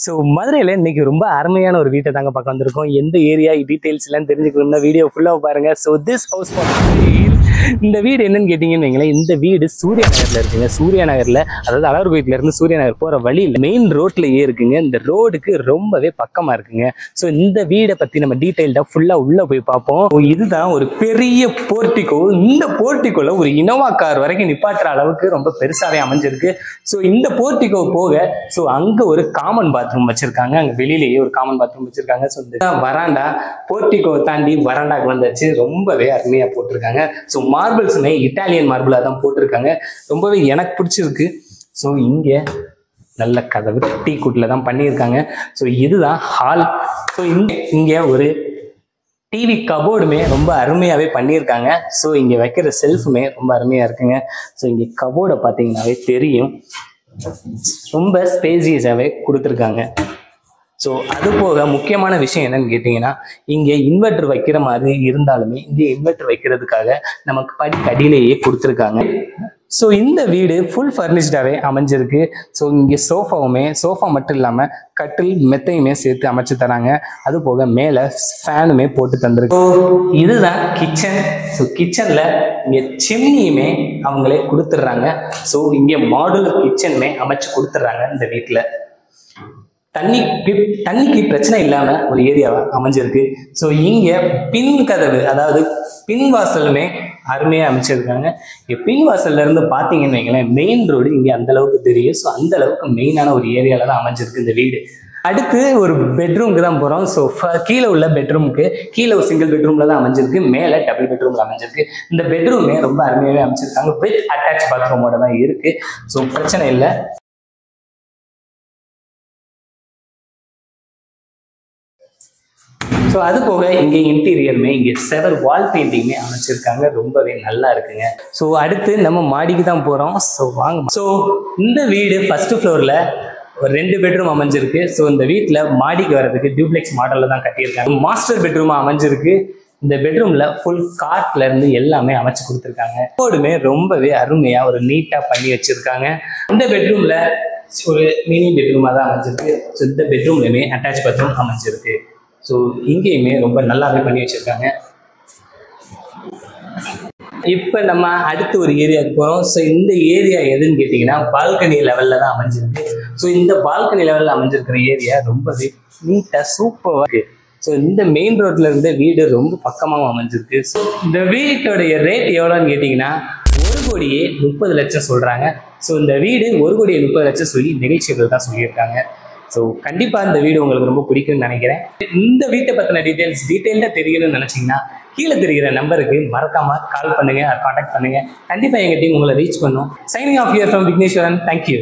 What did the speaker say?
So மதுரையில் இன்னைக்கு ரொம்ப அருமையான ஒரு வீட்டை தாங்க பார்க்க வந்திருக்கோம். எந்த ஏரியா டீட்டெயில்ஸ் எல்லாம் தெரிஞ்சுக்கணும்னா வீடியோ ஃபுல்லாக பாருங்க. ஸோ திஸ் ஹவுஸ் இந்த வீடு என்னன்னு கேட்டீங்கன்னு வைங்களேன், இந்த வீடு சூர்யா நகர்ல இருக்குங்க. சூர்யா நகர்ல, அதாவது அழகர் கோயில இருந்து சூர்யா நகர் போற வழியில் மெயின் ரோட்லயே இருக்குங்க. இந்த ரோடுக்கு ரொம்பவே பக்கமா இருக்குங்க. ஸோ இந்த வீடை பத்தி நம்ம டீட்டெயில்டா ஃபுல்லா உள்ள போய் பார்ப்போம். இதுதான் ஒரு பெரிய போர்ட்டிகோ. இந்த போர்ட்டிகோல ஒரு இனோவா கார் வரைக்கும் நிப்பாட்டுற அளவுக்கு ரொம்ப பெருசாவே அமைஞ்சிருக்கு. ஸோ இந்த போர்ட்டிகோ போக ஸோ அங்க ஒரு காமன் பாத்ரூம் வச்சிருக்காங்க. அங்க வெளியிலேயே ஒரு காமன் பாத்ரூம் வச்சிருக்காங்க. ஸோ இந்த வராண்டா போர்ட்டிகோ தாண்டி வராண்டாக்கு வந்தாச்சு. ரொம்பவே அருமையா போட்டிருக்காங்க. ஸோ மார்பிள்ஸுமே இட்டாலியன் மார்பிளா தான் போட்டிருக்காங்க. ரொம்பவே எனக்கு பிடிச்சிருக்கு. ஸோ இங்க நல்ல கதவு டீ குட்ல தான் பண்ணியிருக்காங்க. ஸோ இதுதான் ஹால். ஸோ இங்க ஒரு டிவி கபோர்டுமே ரொம்ப அருமையாவே பண்ணியிருக்காங்க. ஸோ இங்க வைக்கிற செல்ஃபுமே ரொம்ப அருமையா இருக்குங்க. ஸோ இங்க கபோர்டை பார்த்தீங்கன்னாவே தெரியும், ரொம்ப ஸ்பேசியஸாவே கொடுத்துருக்காங்க. ஸோ அது போக முக்கியமான விஷயம் என்னன்னு கேட்டிங்கன்னா, இங்கே இன்வெர்டர் வைக்கிற மாதிரி இருந்தாலுமே இங்கே இன்வெர்டர் வைக்கிறதுக்காக நமக்கு படிக்கடியிலேயே கொடுத்துருக்காங்க. ஸோ இந்த வீடு ஃபுல் ஃபர்னிஷ்டாகவே அமைஞ்சிருக்கு. ஸோ இங்கே சோஃபா மட்டும் இல்லாமல் கட்டில் மெத்தையுமே சேர்த்து அமைச்சு தராங்க. அது போக மேலே ஃபேனுமே போட்டு தந்திருக்கு. ஸோ இதுதான் கிச்சன். ஸோ கிச்சனில் இங்கே சிம்னியுமே அவங்களே கொடுத்துட்றாங்க. ஸோ இங்கே மாடுலர் கிச்சனுமே அமைச்சு கொடுத்துட்றாங்க. இந்த வீட்டில் தண்ணிக்கு பிரச்சனை இல்லாம ஒரு ஏரியாவா அமைஞ்சிருக்கு. ஸோ இங்க பின் கதவு, அதாவது பின் வாசலுமே அருமையா அமைச்சிருக்காங்க. பின் வாசல்ல இருந்து பாத்தீங்கன்னு வைங்களேன், மெயின் ரோடு இங்க அந்த அளவுக்கு தெரியும். ஸோ அந்த அளவுக்கு மெயினான ஒரு ஏரியால தான் அமைஞ்சிருக்கு இந்த வீடு. அடுத்து ஒரு பெட்ரூமுக்கு தான் போறோம். ஸோ கீழே உள்ள பெட்ரூமுக்கு கீழே ஒரு சிங்கிள் பெட்ரூம்ல தான் அமைஞ்சிருக்கு, மேலே டபுள் பெட்ரூம்ல அமைஞ்சிருக்கு. இந்த பெட்ரூமே ரொம்ப அருமையாவே அமைச்சிருக்காங்க. வித் அட்டாச் பாத்ரூமோட தான் இருக்கு. ஸோ பிரச்சனை இல்லை. ஸோ அது போக இங்கே இன்டீரியருமே இங்கே செவர் வால் பெயிண்டிங்குமே அமைச்சிருக்காங்க. ரொம்பவே நல்லா இருக்குங்க. ஸோ அடுத்து நம்ம மாடிக்கு தான் போகிறோம். ஸோ வாங்க. ஸோ இந்த வீடு ஃபர்ஸ்ட் ஃப்ளோரில் ஒரு 2 பெட்ரூம் அமைஞ்சிருக்கு. ஸோ இந்த வீட்டில் மாடிக்கு வர்றதுக்கு டியூப்ளெக்ஸ் மாடலில் தான் கட்டியிருக்காங்க. மாஸ்டர் பெட்ரூமாக அமைஞ்சிருக்கு. இந்த பெட்ரூமில் ஃபுல் கார்ட்ல இருந்து எல்லாமே அமைச்சு கொடுத்துருக்காங்க. போர்டுமே ரொம்பவே அருமையாக ஒரு நீட்டாக பண்ணி வச்சுருக்காங்க. இந்த பெட்ரூமில் ஒரு மினி பெட்ரூமாக தான் அமைஞ்சிருக்கு. ஸோ இந்த பெட்ரூம்லையுமே அட்டாச் பாத்ரூம் அமைஞ்சிருக்கு. ஸோ இங்கேயுமே ரொம்ப நல்லாவே பண்ணி வச்சிருக்காங்க. இப்போ நம்ம அடுத்த ஒரு ஏரியாவுக்கு போகிறோம். ஸோ இந்த ஏரியா எதுன்னு கேட்டிங்கன்னா பால்கனி லெவலில் தான் அமைஞ்சிருக்கு. ஸோ இந்த பால்கனி லெவலில் அமைஞ்சிருக்கிற ஏரியா ரொம்பவே நீட்டாக சூப்பராக இருக்குது. ஸோ இந்த மெயின் ரோட்ல இருந்த வீடு ரொம்ப பக்கமாகவும் அமைஞ்சிருக்கு. ஸோ இந்த வீட்டோடைய ரேட் எவ்வளோன்னு கேட்டிங்கன்னா 1,30,00,000 சொல்கிறாங்க. ஸோ இந்த வீடு 1,30,00,000 சொல்லி நிகழ்ச்சிகள் தான் சொல்லியிருக்காங்க. ஸோ கண்டிப்பாக இந்த வீடு உங்களுக்கு ரொம்ப பிடிக்கும்னு நினைக்கிறேன். இந்த வீட்டை பற்றின டீட்டெயில்டாக தெரியணும்னு நினச்சிங்கன்னா கீழே தெரிகிற நம்பருக்கு மறக்காமல் கால் பண்ணுங்கள், கான்டாக்ட் பண்ணுங்கள். கண்டிப்பாக எங்கள் டீம் உங்களை ரீச் பண்ணும். Signing off here from Vigneshwaran. Thank you.